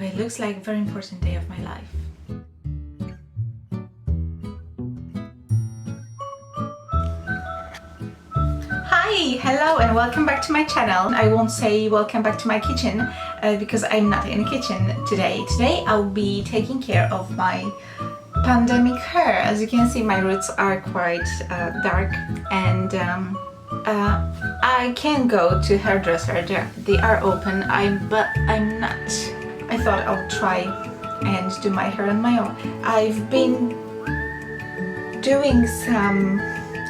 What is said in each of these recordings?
but it looks like a very important day of my life. Hi, hello and welcome back to my channel. I won't say welcome back to my kitchen because I'm not in the kitchen today. Today I'll be taking care of my pandemic hair. As you can see, my roots are quite dark, and I can go to hairdresser. They are open, but I'm not. I thought I'll try and do my hair on my own. I've been doing some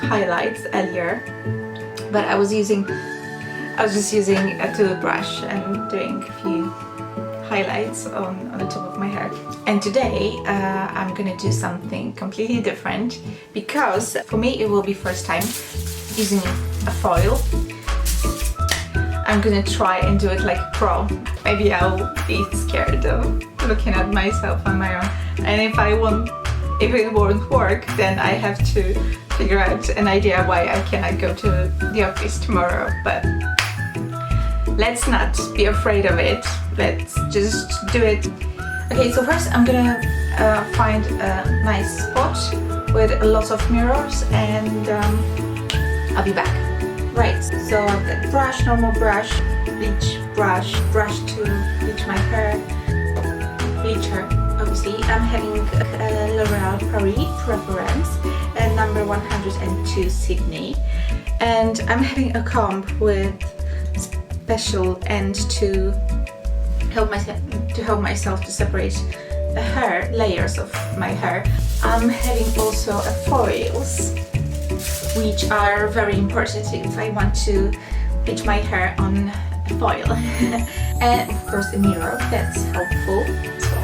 highlights earlier, but I was just using a toothbrush and doing a few highlights on the top of my hair. And today I'm gonna do something completely different, because for me it will be first time using a foil. I'm gonna try and do it like a pro. Maybe I'll be scared of looking at myself on my own, and if it won't work, then I have to figure out an idea why I cannot go to the office tomorrow. But let's not be afraid of it. Let's just do it. Okay, so first I'm gonna find a nice spot with a lot of mirrors, and I'll be back. Right, so I've got brush, normal brush, bleach brush, brush to bleach my hair, bleacher. Obviously, I'm having a L'Oreal Paris reference and number 102 Sydney, and I'm having a comb with special end to help myself to separate the hair layers of my hair. I'm having also a foils, which are very important if I want to bleach my hair on a foil. And of course a mirror, that's helpful. So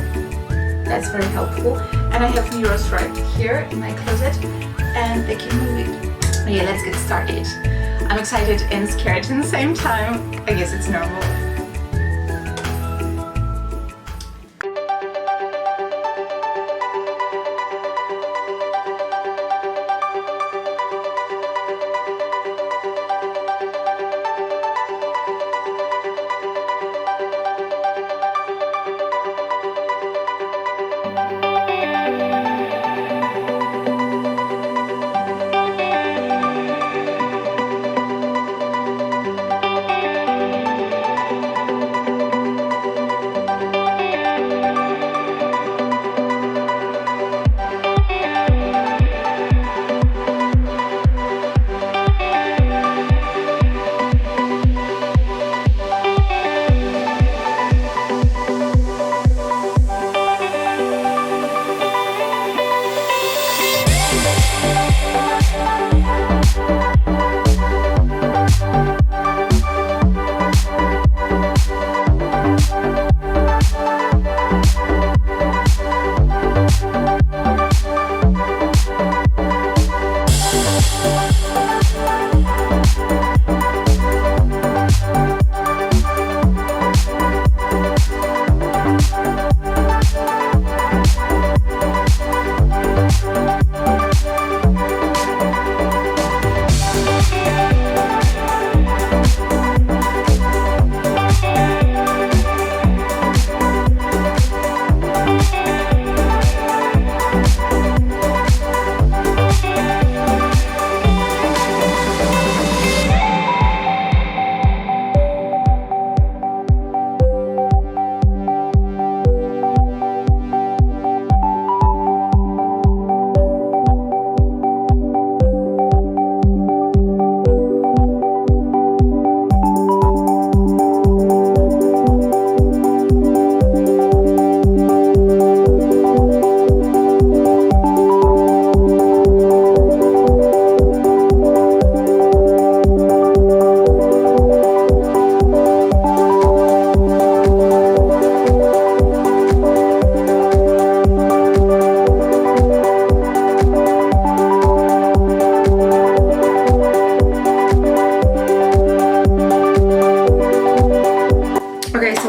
that's very helpful. And I have mirrors right here in my closet, and I can move it. Okay, let's get started. I'm excited and scared at the same time. I guess it's normal.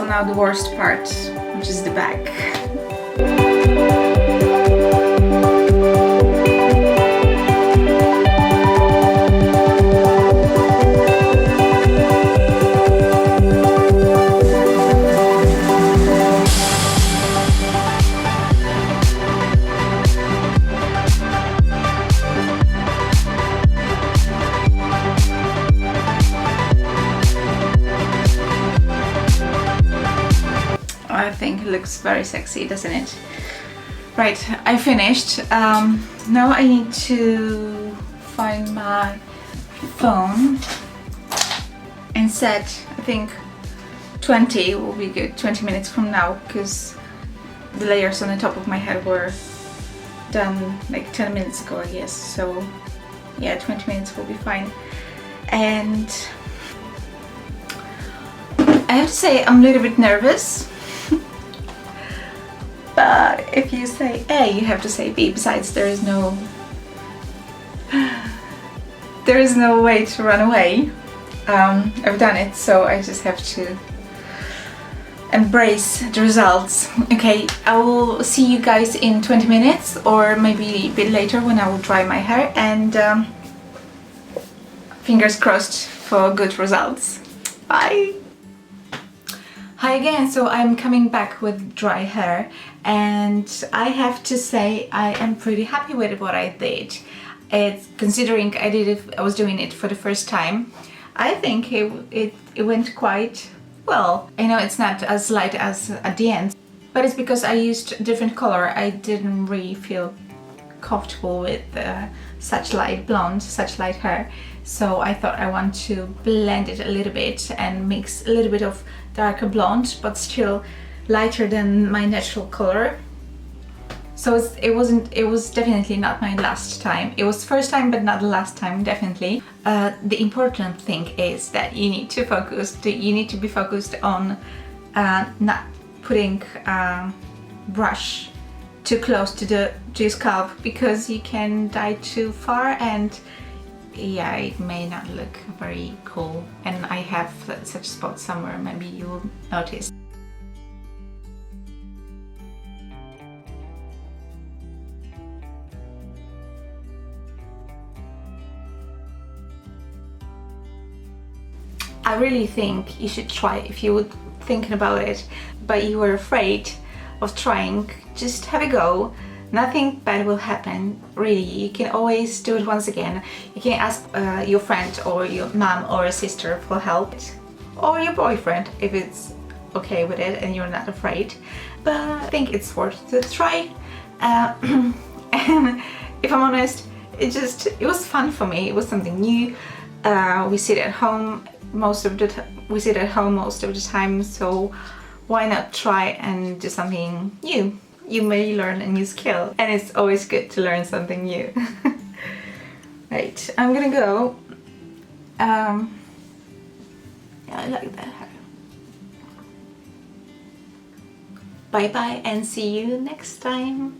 Now the worst part, which is the back. I think it looks very sexy, doesn't it? Right, I finished. Now I need to find my phone and set, I think 20 will be good, 20 minutes from now, because the layers on the top of my head were done like 10 minutes ago, I guess. So yeah, 20 minutes will be fine. And I have to say I'm a little bit nervous. But if you say A, you have to say B. Besides, there is no way to run away. I've done it, so I just have to embrace the results. Okay, I will see you guys in 20 minutes or maybe a bit later when I will dry my hair, and fingers crossed for good results. Bye! Hi again, so I'm coming back with dry hair, and I have to say I am pretty happy with what I did. It's considering I was doing it for the first time. I think it went quite well. I know it's not as light as at the end, but it's because I used a different color. I didn't really feel comfortable with such light blonde, such light hair. So I thought I want to blend it a little bit and mix a little bit of darker blonde, but still lighter than my natural color. So it was definitely not my last time. It was first time, but not the last time, definitely. The important thing is that you need to be focused on not putting brush too close to your scalp, because you can dye too far and yeah, it may not look very cool. And I have such spots somewhere, maybe you will notice. I really think you should try if you were thinking about it, but you were afraid of trying. Just have a go. Nothing bad will happen, really. You can always do it once again. You can ask your friend or your mom or a sister for help, or your boyfriend if it's okay with it and you're not afraid. But I think it's worth the try. And if I'm honest, it was fun for me. It was something new. We sit at home most of the time, so why not try and do something new? You may learn a new skill, and it's always good to learn something new. Right, I'm gonna go. Yeah, I like that hair. Bye bye and see you next time.